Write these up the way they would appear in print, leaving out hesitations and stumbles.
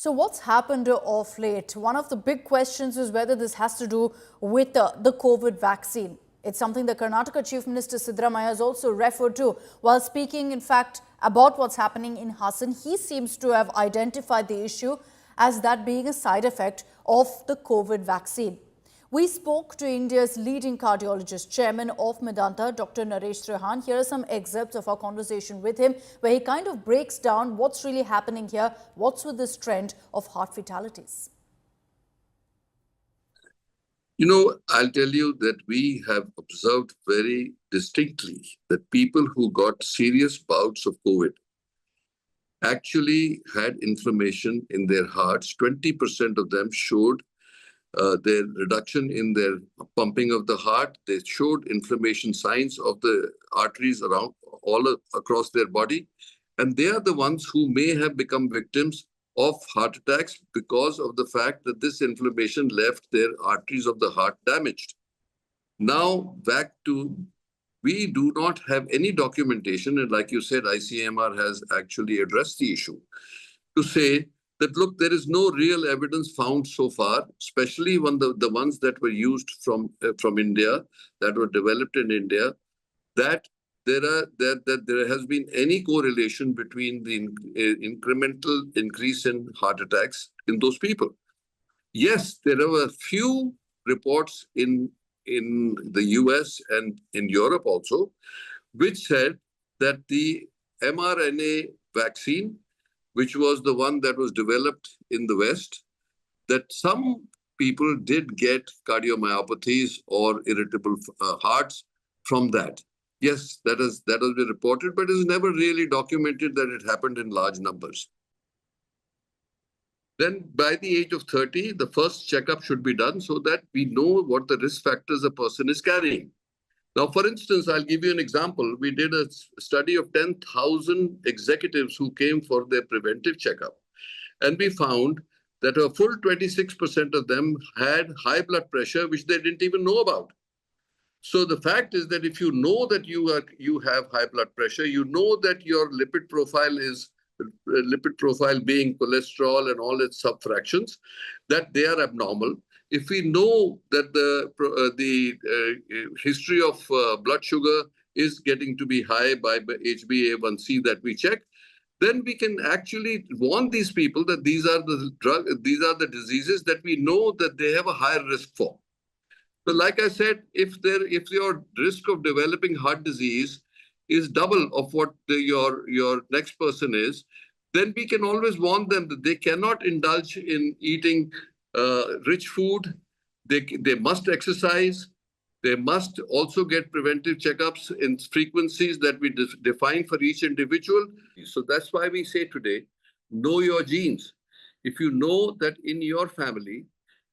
So what's happened of late? One of the big questions is whether this has to do with the COVID vaccine. It's something the Karnataka Chief Minister Siddaramaiah has also referred to while speaking, in fact, about what's happening in Hassan. He seems to have identified the issue as that being a side effect of the COVID vaccine. We spoke to India's leading cardiologist, chairman of Medanta, Dr. Naresh Trehan. Here are some excerpts of our conversation with him, where he kind of breaks down what's really happening here, what's with this trend of heart fatalities. I'll tell you that we have observed very distinctly that people who got serious bouts of COVID actually had inflammation in their hearts. 20% of them showed their reduction in their pumping of the heart. They showed inflammation signs of the arteries around all across their body. And they are the ones who may have become victims of heart attacks because of the fact that this inflammation left their arteries of the heart damaged. Now, we do not have any documentation, and like you said, ICMR has actually addressed the issue to say that, look, there is no real evidence found so far, especially when the ones that were used from India, that were developed in India, that there has been any correlation between the incremental increase in heart attacks in those people. Yes, there are a few reports in the US and in Europe also, which said that the mRNA vaccine, which was the one that was developed in the West, that some people did get cardiomyopathies or irritable hearts from that. Yes, that has been reported, but it is never really documented that it happened in large numbers. Then by the age of 30, the first checkup should be done so that we know what the risk factors a person is carrying. Now, for instance, I'll give you an example. We did a study of 10,000 executives who came for their preventive checkup. And we found that a full 26% of them had high blood pressure, which they didn't even know about. So the fact is that if you know that you have high blood pressure, you know that your lipid profile being cholesterol and all its subfractions, that they are abnormal. If we know that the history of blood sugar is getting to be high by HbA1c that we check, then we can actually warn these people that these are the diseases that we know that they have a higher risk for. So like I said, if your risk of developing heart disease is double of what your next person is, then we can always warn them that they cannot indulge in eating rich food. They must exercise. They must also get preventive checkups in frequencies that we define for each individual. So that's why we say today, know your genes. If you know that in your family,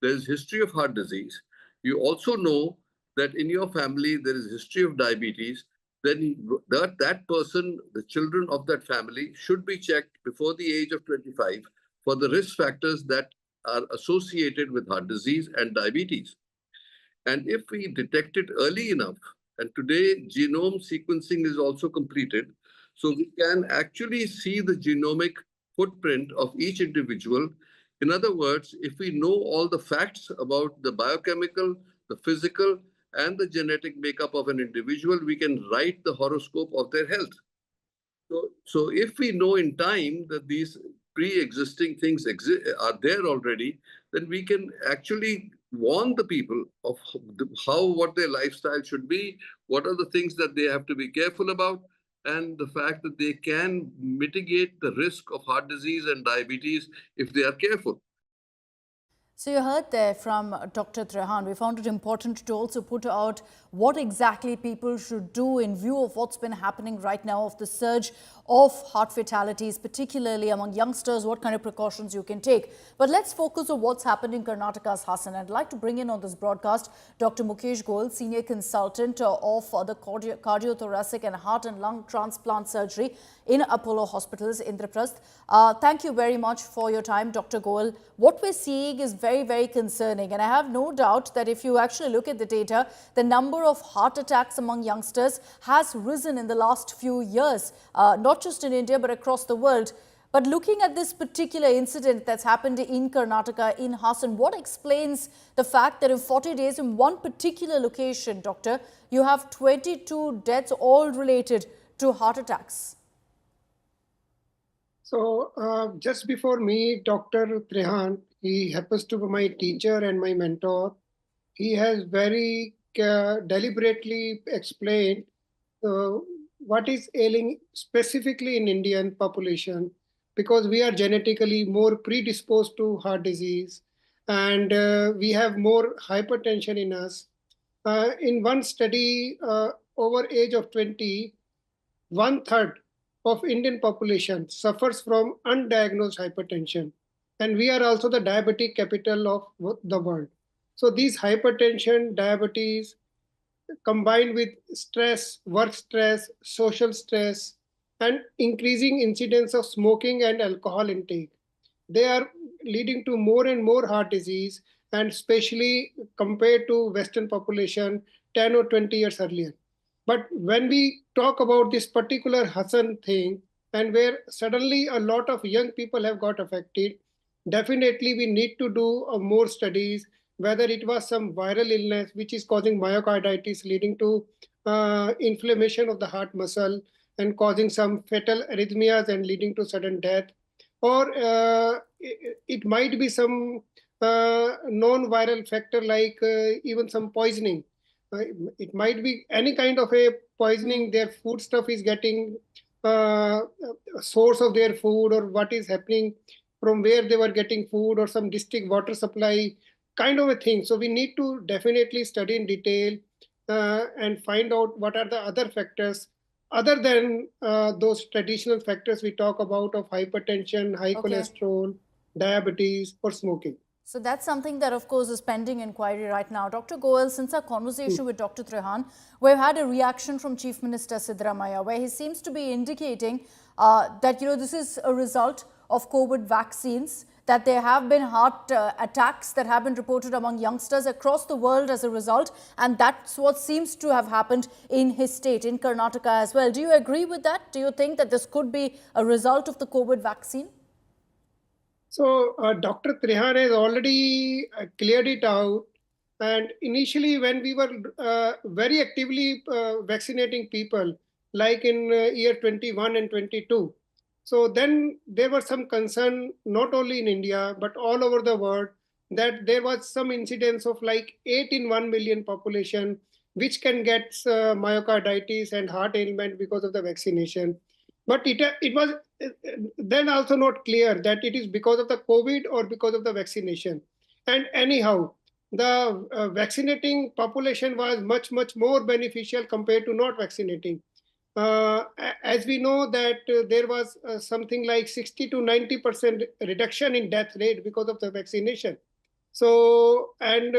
there's history of heart disease, you also know that in your family, there is history of diabetes, then that person, the children of that family, should be checked before the age of 25 for the risk factors that are associated with heart disease and diabetes. And if we detect it early enough, and today genome sequencing is also completed, so we can actually see the genomic footprint of each individual. In other words, if we know all the facts about the biochemical, the physical, and the genetic makeup of an individual, we can write the horoscope of their health. So if we know in time that these pre-existing things are there already, then we can actually warn the people of what their lifestyle should be, what are the things that they have to be careful about, and the fact that they can mitigate the risk of heart disease and diabetes if they are careful. So you heard there from Dr. Trehan. We found it important to also put out what exactly people should do in view of what's been happening right now of the surge of heart fatalities, particularly among youngsters, what kind of precautions you can take. But let's focus on what's happened in Karnataka's Hassan. I'd like to bring in on this broadcast Dr. Mukesh Goel, Senior Consultant of the Cardiothoracic and Heart and Lung Transplant Surgery in Apollo Hospitals, Indraprasth. Thank you very much for your time, Dr. Goel. What we're seeing is very, very concerning. And I have no doubt that if you actually look at the data, the number of heart attacks among youngsters has risen in the last few years, not just in India, but across the world. But looking at this particular incident that's happened in Karnataka, in Hassan, what explains the fact that in 40 days in one particular location, Doctor, you have 22 deaths all related to heart attacks? So just before me, Dr. Trehan, he happens to be my teacher and my mentor. He has very deliberately explained uh, what is ailing specifically in Indian population, because we are genetically more predisposed to heart disease, and we have more hypertension in us. In one study, over age of 20, one third of Indian population suffers from undiagnosed hypertension, and we are also the diabetic capital of the world. So these hypertension, diabetes, combined with stress, work stress, social stress, and increasing incidence of smoking and alcohol intake, they are leading to more and more heart disease, and especially compared to Western population 10 or 20 years earlier. But when we talk about this particular Hassan thing, and where suddenly a lot of young people have got affected, definitely we need to do more studies, whether it was some viral illness which is causing myocarditis, leading to inflammation of the heart muscle and causing some fatal arrhythmias and leading to sudden death, or it might be some non-viral factor like even some poisoning. It might be any kind of a poisoning. Their food stuff is getting source of their food, or what is happening from where they were getting food, or some district water supply kind of a thing. So we need to definitely study in detail and find out what are the other factors other than those traditional factors we talk about of hypertension, high cholesterol, diabetes, or smoking. So that's something that, of course, is pending inquiry right now. Dr. Goel, since our conversation with Dr. Trehan, we've had a reaction from Chief Minister Siddaramaiah, where he seems to be indicating that, this is a result of COVID vaccines, that there have been heart attacks that have been reported among youngsters across the world as a result. And that's what seems to have happened in his state, in Karnataka as well. Do you agree with that? Do you think that this could be a result of the COVID vaccine? So Dr. Trehan has already cleared it out. And initially, when we were very actively vaccinating people, like in year 21 and 22, so then there was some concern, not only in India, but all over the world, that there was some incidence of like 8 in 1 million population, which can get myocarditis and heart ailment because of the vaccination. But it was then also not clear that it is because of the COVID or because of the vaccination. And anyhow, the vaccinating population was much, much more beneficial compared to not vaccinating. As we know that there was something like 60 to 90% reduction in death rate because of the vaccination. So, and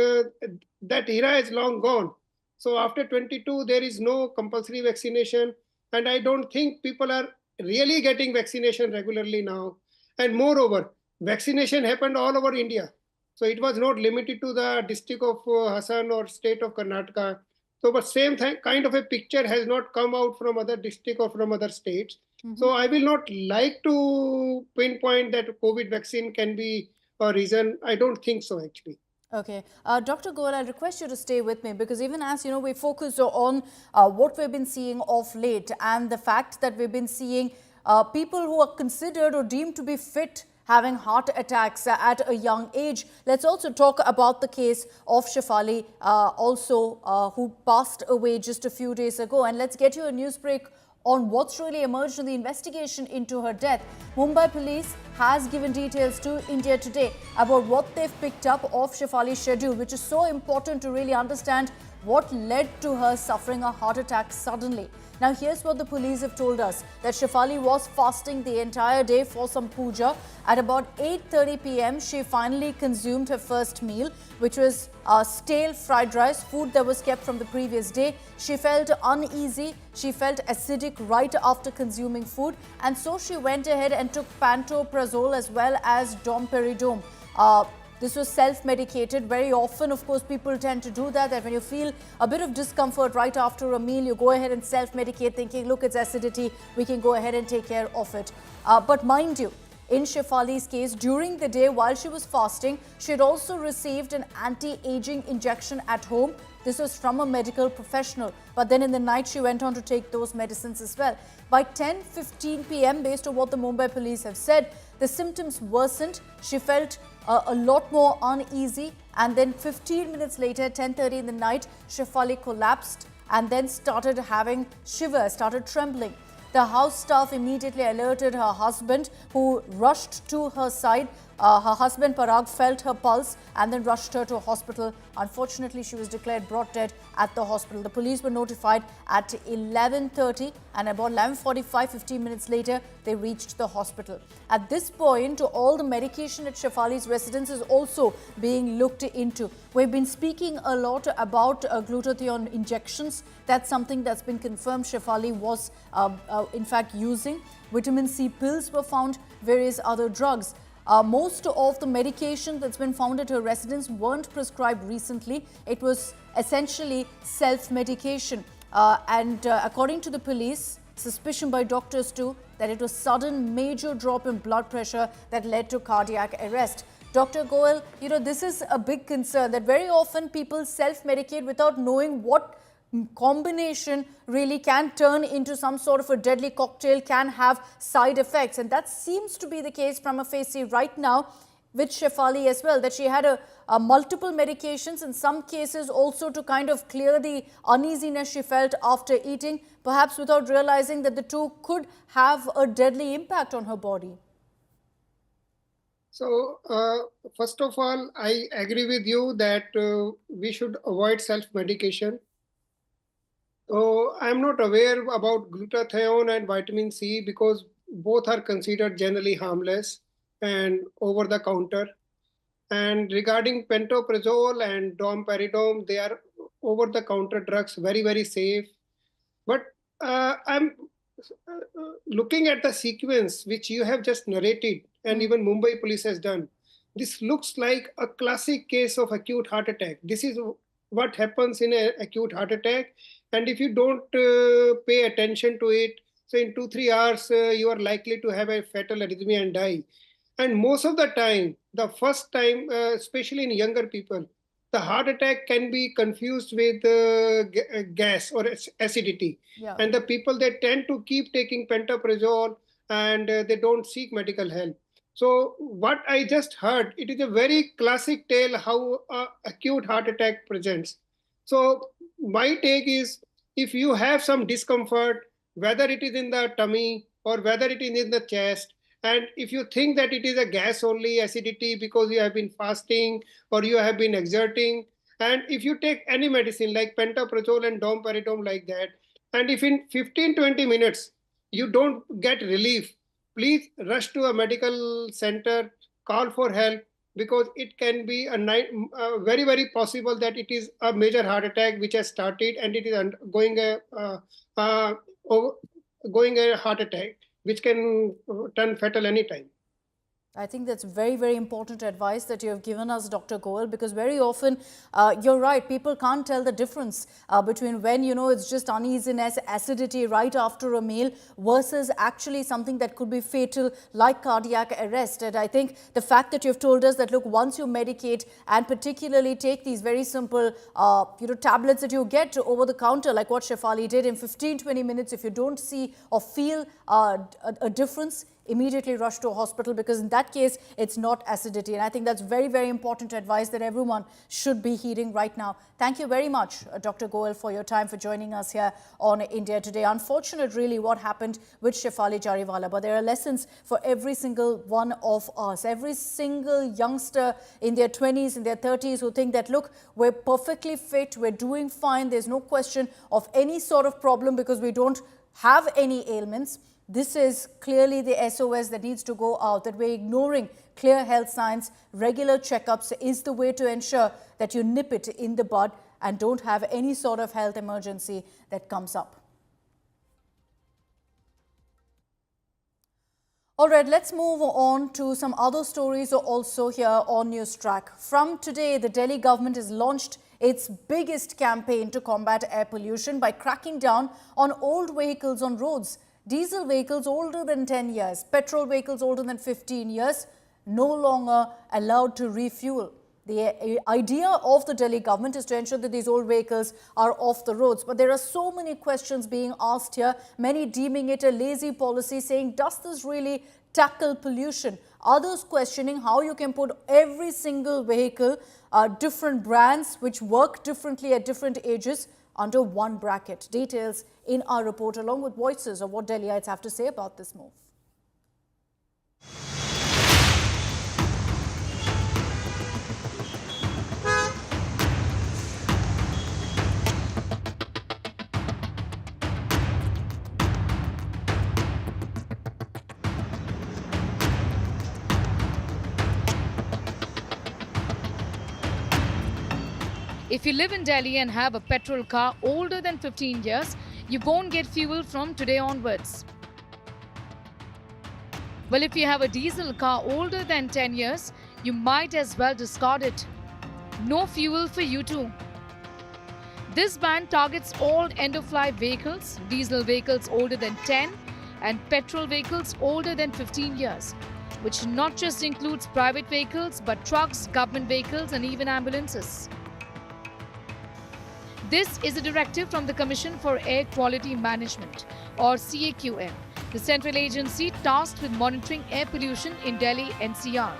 that era is long gone. So after 22, there is no compulsory vaccination. And I don't think people are really getting vaccination regularly now. And moreover, vaccination happened all over India. So it was not limited to the district of Hassan or state of Karnataka. So, but same kind of a picture has not come out from other district or from other states. So I will not like to pinpoint that COVID vaccine can be a reason. I don't think so, actually. Okay. Dr. Goel, I request you to stay with me, because even as, we focus on what we've been seeing of late, and the fact that we've been seeing people who are considered or deemed to be fit having heart attacks at a young age. Let's also talk about the case of Shefali, who passed away just a few days ago. And let's get you a news break on what's really emerged in the investigation into her death. Mumbai police has given details to India Today about what they've picked up of Shefali's schedule, which is so important to really understand what led to her suffering a heart attack suddenly. Now, here's what the police have told us, that Shefali was fasting the entire day for some puja. At about 8:30 p.m., she finally consumed her first meal, which was stale fried rice, food that was kept from the previous day. She felt uneasy. She felt acidic right after consuming food. And so she went ahead and took pantoprazole as well as domperidone. This was self-medicated. Very often, of course, people tend to do that when you feel a bit of discomfort right after a meal, you go ahead and self-medicate thinking, look, it's acidity, we can go ahead and take care of it. But mind you, In Shefali's case, during the day while she was fasting, she had also received an anti-aging injection at home. This was from a medical professional. But then in the night, she went on to take those medicines as well. By 10:15 p.m., based on what the Mumbai police have said, the symptoms worsened. She felt a lot more uneasy. And then 15 minutes later, 10:30 in the night, Shefali collapsed and then started having shivers, started trembling. The house staff immediately alerted her husband, who rushed to her side. Her husband, Parag, felt her pulse and then rushed her to a hospital. Unfortunately, she was declared brought dead at the hospital. The police were notified at 11:30 and about 11:45, 15 minutes later, they reached the hospital. At this point, all the medication at Shefali's residence is also being looked into. We've been speaking a lot about glutathione injections. That's something that's been confirmed Shefali was in fact using. Vitamin C pills were found, various other drugs. Most of the medication that's been found at her residence weren't prescribed recently. It was essentially self-medication. According to the police, suspicion by doctors too that it was sudden major drop in blood pressure that led to cardiac arrest. Dr. Goel, this is a big concern that very often people self-medicate without knowing what combination really can turn into some sort of a deadly cocktail, can have side effects. And that seems to be the case prima facie right now with Shefali as well, that she had a multiple medications, in some cases also to kind of clear the uneasiness she felt after eating, perhaps without realizing that the two could have a deadly impact on her body. So, first of all, I agree with you that we should avoid self-medication. So I'm not aware about glutathione and vitamin C because both are considered generally harmless and over the counter. And regarding pantoprazole and domperidone, they are over the counter drugs, very, very safe. But I'm looking at the sequence which you have just narrated, and even Mumbai police has done. This looks like a classic case of acute heart attack. This is what happens in an acute heart attack. And if you don't pay attention to it, so in 2-3 hours, you are likely to have a fatal arrhythmia and die. And most of the time, the first time, especially in younger people, the heart attack can be confused with gas or acidity. Yeah. And the people, they tend to keep taking pantoprazole and they don't seek medical help. So what I just heard, it is a very classic tale how acute heart attack presents. So my take is, if you have some discomfort, whether it is in the tummy or whether it is in the chest, and if you think that it is a gas only acidity because you have been fasting or you have been exerting, and if you take any medicine like pantoprazole and domperidone like that, and if in 15-20 minutes you don't get relief, please rush to a medical center, call for help, because it can be very, very possible that it is a major heart attack which has started and it is going a heart attack, which can turn fatal anytime. I think that's very, very important advice that you have given us, Dr. Goel, because very often, you're right, people can't tell the difference between when, it's just uneasiness, acidity right after a meal versus actually something that could be fatal like cardiac arrest. And I think the fact that you've told us that, look, once you medicate and particularly take these very simple, tablets that you get over the counter, like what Shefali did in 15-20 minutes, if you don't see or feel a difference, immediately rush to a hospital, because in that case, it's not acidity. And I think that's very, very important advice that everyone should be heeding right now. Thank you very much, Dr. Goel, for your time, for joining us here on India Today. Unfortunate, really, what happened with Shefali Jariwala, but there are lessons for every single one of us. Every single youngster in their 20s, in their 30s who think that, look, we're perfectly fit, we're doing fine, there's no question of any sort of problem because we don't have any ailments. This is clearly the SOS that needs to go out, that we're ignoring clear health signs. Regular checkups is the way to ensure that you nip it in the bud and don't have any sort of health emergency that comes up. All right, let's move on to some other stories also here on NewsTrack. From today, the Delhi government has launched its biggest campaign to combat air pollution by cracking down on old vehicles on roads. Diesel vehicles older than 10 years, petrol vehicles older than 15 years, no longer allowed to refuel. The idea of the Delhi government is to ensure that these old vehicles are off the roads. But there are so many questions being asked here, many deeming it a lazy policy, saying, does this really tackle pollution? Others questioning how you can put every single vehicle, different brands which work differently at different ages, under one bracket. Details in our report, along with voices of what Delhiites have to say about this move. If you live in Delhi and have a petrol car older than 15 years, you won't get fuel from today onwards. Well, if you have a diesel car older than 10 years, you might as well discard it. No fuel for you too. This ban targets all end-of-life vehicles, diesel vehicles older than 10 and petrol vehicles older than 15 years, which not just includes private vehicles but trucks, government vehicles and even ambulances. This is a directive from the Commission for Air Quality Management, or CAQM, the central agency tasked with monitoring air pollution in Delhi NCR.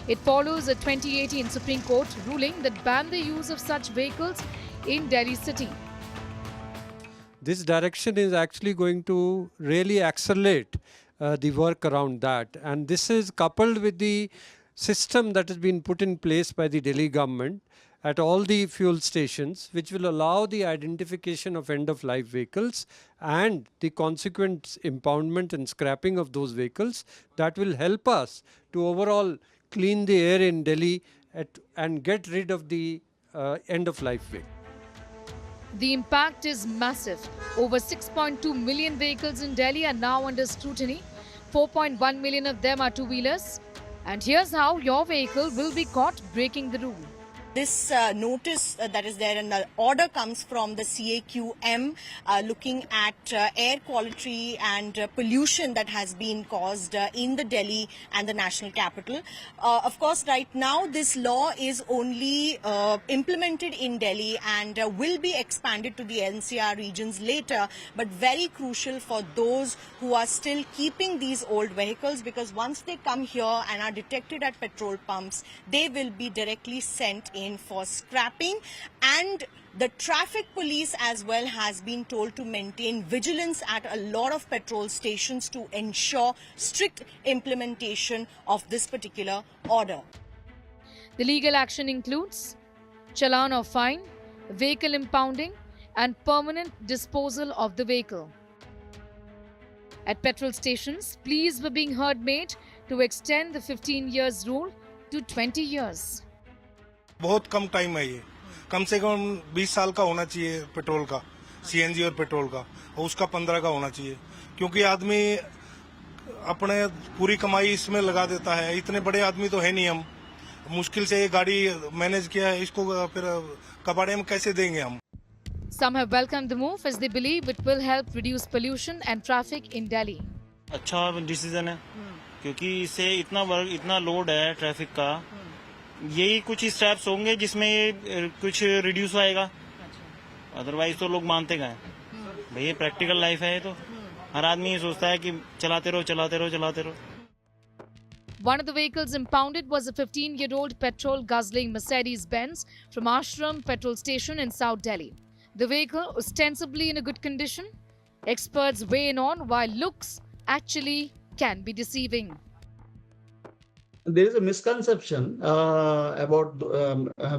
It follows a 2018 Supreme Court ruling that banned the use of such vehicles in Delhi city. This direction is actually going to really accelerate the work around that. And this is coupled with the system that has been put in place by the Delhi government at all the fuel stations, which will allow the identification of end-of-life vehicles and the consequent impoundment and scrapping of those vehicles. That will help us to overall clean the air in Delhi and get rid of the end-of-life vehicle. The impact is massive. Over 6.2 million vehicles in Delhi are now under scrutiny. 4.1 million of them are two-wheelers. And here's how your vehicle will be caught breaking the rule. This notice that is there and the order comes from the CAQM looking at air quality and pollution that has been caused in the Delhi and the national capital. Of course, right now this law is only implemented in Delhi and will be expanded to the NCR regions later, but very crucial for those who are still keeping these old vehicles, because once they come here and are detected at petrol pumps, they will be directly sent in for scrapping. And the traffic police as well has been told to maintain vigilance at a lot of petrol stations to ensure strict implementation of this particular order. The legal action includes challan or fine, vehicle impounding and permanent disposal of the vehicle. At petrol stations, pleas were being heard made to extend the 15 years rule to 20 years. बहुत कम time है ये, कम से कम 20 साल का होना चाहिए petrol का, CNG और पेट्रोल का, और उसका 15 का होना चाहिए, क्योंकि आदमी अपने पूरी कमाई इसमें लगा देता है. इतने बड़े आदमी तो है नहीं हम, मुश्किल से ये गाड़ी मैनेज किया है, इसको फिर कबाड़े में कैसे देंगे हम. Some have welcomed the move as they believe it will help reduce pollution and traffic in Delhi. अच्छा डिसीजन है, क्योंकि इससे इतना लोड है ट्रैफिक का. यही कुछ स्टेप्स होंगे जिसमें ये कुछ रिड्यूस आएगा, अदरवाइज तो लोग मानते गए. भाई प्रैक्टिकल लाइफ है, तो हर आदमी ये सोचता है कि चलाते रहो. One of the vehicles impounded was a 15-year-old petrol guzzling Mercedes-Benz from Ashram petrol station in South Delhi. The vehicle ostensibly in a good condition. Experts weigh in on why looks actually can be deceiving. There is a misconception about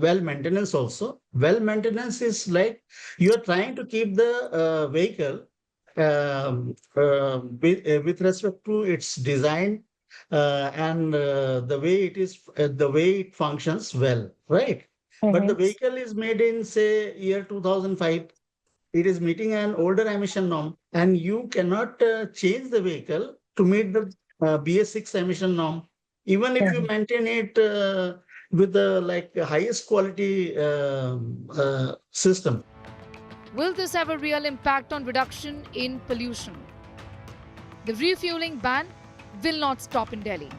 well maintenance also. Well maintenance is like you are trying to keep the vehicle with respect to its design and the way it functions well, right? But the vehicle is made in, say, year 2005. It is meeting an older emission norm, and you cannot change the vehicle to meet the BS6 emission norm. Even if you maintain it with the highest quality system. Will this have a real impact on reduction in pollution? The refueling ban will not stop in Delhi.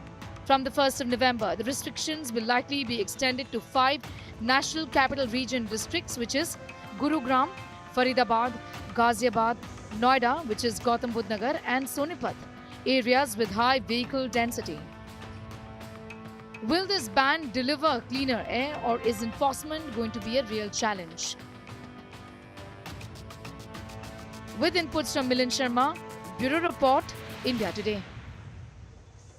From the 1st of November, the restrictions will likely be extended to 5 National Capital Region districts, which is Gurugram, Faridabad, Ghaziabad, Noida, which is Gautam Budh Nagar, and Sonipat, areas with high vehicle density. Will this ban deliver cleaner air, or is enforcement going to be a real challenge? With inputs from Milind Sharma, Bureau Report, India Today.